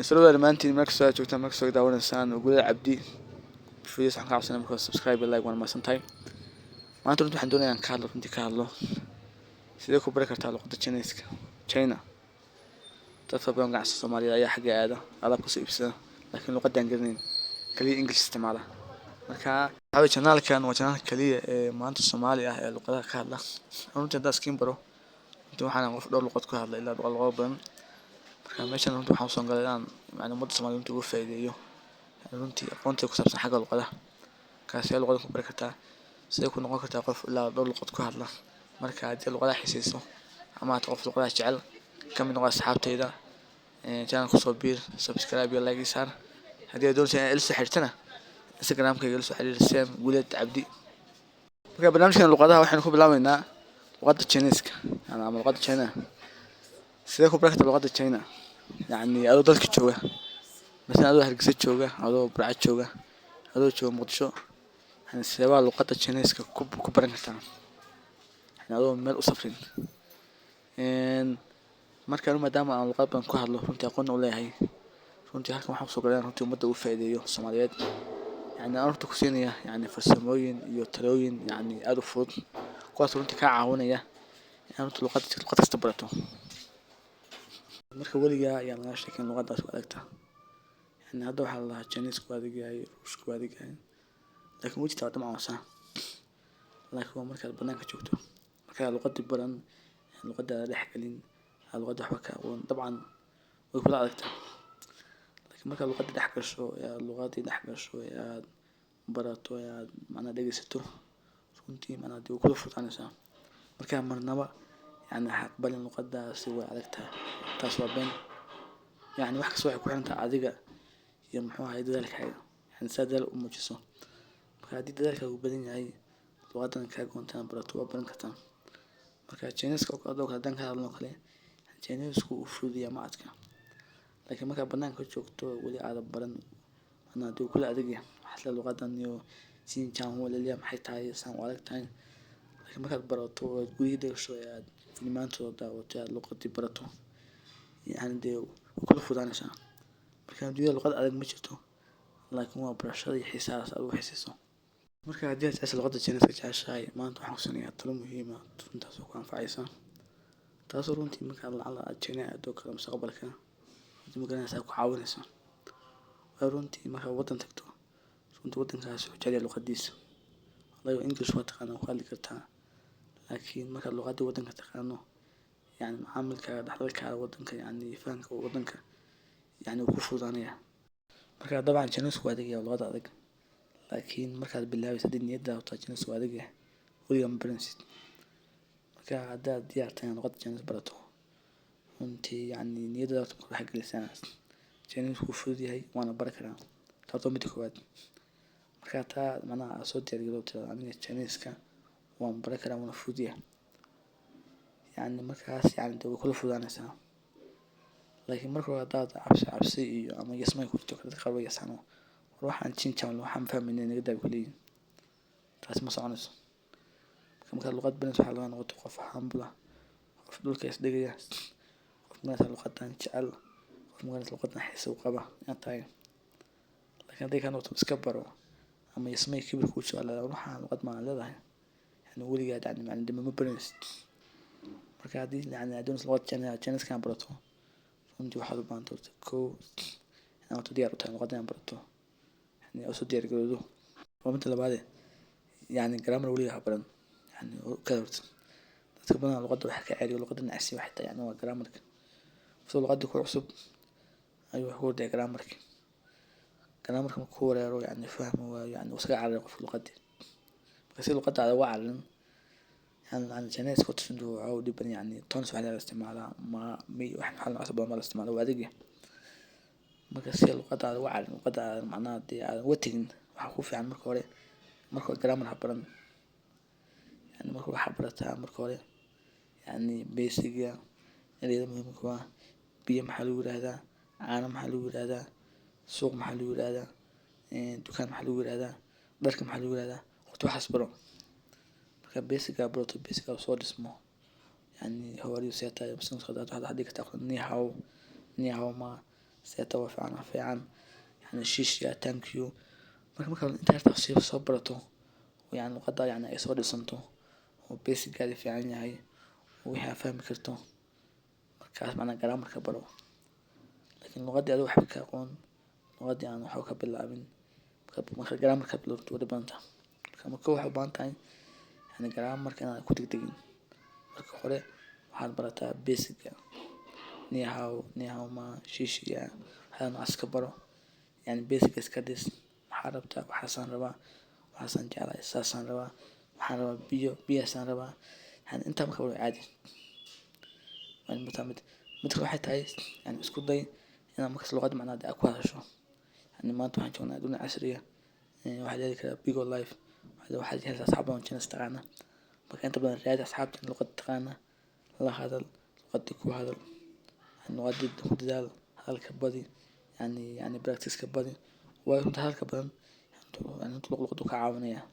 سلوى لما أنتي مركز جوتا مركز داون إنسان وقول عبدي في صح كعب سنة مركز سبسكرايب لايك وأنا ما سنتاي ما أنتوا waxaan doonayaa aan ka hadlo runtii ka hadlo sidee ku bari kartaa luqadda Chinese-ka China dad badan ganacsi Soomaaliyeed ayaa xagga aada alaab ku soo iibsada laakiin luqadda aan garanayn kaliya English isticmaala marka waxa channel-kan waa channel kaliya ee maanta Soomaali ah ee luqadaha ka hadla runtii hadda skin baro runtii waxaan qof dhowr luqad ku hadla ilaa luqado badan marka meeshan runtii waxaan soo galay inaan macluumaadka Soomaaliyeed ugu faa'iideeyo runtii aqoonta ku saabsan xagga luqadaha kaasi luqadda ku bari kartaa sidee ku noqon kartaa qof ilaa dhowr luqad ku hadla marka haddii luqadaha xiisayso ama aad qof luqadaha jecel ka mid noqo asxaabtayda channel-ka soo biir subscribe iyo like saar haddii aad doonayso inaad ila soo xiriirtana Instagram-kayga ila soo xiriir Sam Guuled Cabdi marka barnaamijkan luqadaha waxaan ku bilaabaynaa luqadda Chinese-ka ama luqadda China sidee ku bari kartaa luqadda China يعني adoo dalka jooga مثلا adoo Hargeysa jooga adoo Burco jooga adoo jooga Muqdisho يعني sidee baa luqadda Chinese-ka ku baran kartaa يعني adoo meel u safrin marka maadaama aan luqad badan ku hadlo runtii aqoon u leeyahay runtii halkan waxaan soo galay runtii ummadda u faa'iideeyo Soomaaliyeed يعني أنا runtii ku siinaya يعني farsamooyin iyo talooyin يعني aad u fudud kuwaas runtii ka caawinaya in runtii luqad kasta barato marka weligaa ayaan laga sheekin luqadaas waa adagta يعني hadda waxaa la dhahaa Chinese ku adag yahay Ruush ku adag yahay laakiin wajigta waa dhamcaan wasa laakiin markaad banaanka joogto marka luqadii baran luqadda dhex galin luqadda waxba ka aqoon dabcan way kula adagtaa laakiin marka luqadda dhex gasho luqadii dhex gasho aad barato aad macna dhageysato runtii macna dib kula fududaanaysaa marka marnaba يعني aqbal luqadaasi way adagtaa taas waa been يعني wax kasta waxay ku xiran tahay adiga iyo muxuu ahaay dadaalkaaga يعني sadal u muujiso marka haddii dadaalkaagu badan yahay luqadan ka goontaan barato waa baran kartaa marka Chinese-ka adoo hadan ka hadlo kale Chinese-ku uu fududiyaa ma adka laakiin marka banaanka joogto wali aad baran ana dib kula adag yahay waxa luqadan iyo siin jaan wala leeyahay maxay tahay san u adag tahay laakiin markaad barato guriga gasho aad filmaantooda daawato aad luqadii barato يعني dee kula fududaanaysaa marka adduunyada luqad adag ma jirto laakiin waa barashada iyo xiisahaas aad u xiisayso marka haddii aad jeceshahay luqadda Chinese-ka jeceshahay maanta waxaan ku siinayaa talo muhiim ah runtaas oo ku anfacaysa taasoo runtii marka lacala aad China aado kala mustaqbalka runtii magaranaysaa ku caawinaysa waa runtii marka waddan tagto runtii waddankaas wuxuu jecel yahay luqadiisa wallahi English waa taqaanaa ku hadli kartaa laakiin marka luqadda waddanka taqaano يعني معاملك دحدلك waddanka يعني fahanka waddanka يعني ku fududaanaya marka dabcan Chinese-ku waa adag yahay luqad adag laakiin markaad bilaabayso hadii niyadda u tahay Chinese-ku waa adag yahay weligaa ma baranaysid marka haddaad diyaar tahay luqadda Chinese barato runtii يعني niyaddaada ku dhex gelisana Chinese-ku fudud yahay waana bari karaa taasoo mid koowaad marka taa macnaha soo diyaar garowdo aniga Chinese-ka waan bari karaa waana fudud yahay يعني markaas يعني dib kula fududaanaysaa laakiin marka hadaad cabsi iyo ama yasmay ku jirto dadka qaar way yasano waxaan chinjan waxaan fahmaynaa inaga daab kuleeyin taas ma soconayso marka luqad badan waxa laga noqdo qof humble qof dhulka is dhigaya qof marka luqadan jecel qof marka luqadan xiiso qaba intaay laakiin haddii kan uu iska baro ama yasmay kibir ku jiro waxaan luqad ma leedahay يعني weligaa yani macna ma baranaysid marka haddii yani adoons luqad Chinese-ka barato runtii waxaad u baahan tahay koow inaad diyaar u tahay luqadan barato يعني oo soo diyaar garowdo waa mid labaad يعني grammar weligaa baran يعني ka horta dadka badan luqadda waxa ka cariyo luqadan nacsi waxay tahay yani waa grammar-ka soo luqadda ku cusub ayuu wax u dhigay grammar-ka ku wareero yani fahmo waa yani wasaga cariyo qof luqadda marka luqadda waa calan يعني Chinese كنت عنده عودي بني يعني تونس على الاستعمال ما مي واحد حل عصب ما الاستعمال وادقة ما كسر القطع وعلى القطع معناه دي وتين وحكوفي عن مركوري مركور جرامر حبرن يعني مركور حبرتها مركوري يعني بيسيجا اللي مهم كوا بيا محلول هذا عالم محلول هذا سوق محلول هذا دكان محلول هذا درك محلول هذا وقت حسبره بيسك بروتو بيسك صور اسمه يعني هو اللي سيتا بس نسخة واحد حد يكتب نيهاو ما seeta waa fiican yani shish ya thank you marka inta harta soo barato yani luqada yani ay soo dhisanto oo basic-gaada fiican yahay oo wixii aad fahmi karto markaas macnaha grammarka baro laakiin luqadii adiga waxba ka aqoon luqadii aan waxba ka bilaabin marka grammarka bilowdo way dhib badan tahay marka waxay u baahan tahay yani grammarka inaad ku degdegin marka hore waxaad barataa basic-ga ni hao ma shish ya waxyaalaha noocaas ka baro yani basic-ga iska dhis maxaad rabtaa waxaasaan rabaa waxaasaan jeclahay saasaan rabaa waxaan rabaa biyahaasaan rabaa yani intaa marka waa caadi mid kale waxay tahay yani isku day inaad markas luqada macnaha aad ku hadasho yani maanta waxaan joognaa dunia casriya waxaad heli karaa bigo life waxaad helaysaa asxaab badan oo Jines taqaana marka inta badan raadi asxaabta luqada taqaana la hadal luqadii ku hadal yani luqadii ku dadaal hadalka badi yani practice-ka badi waayo runtii hadalka badan yani luqaduu ka caawinayaa.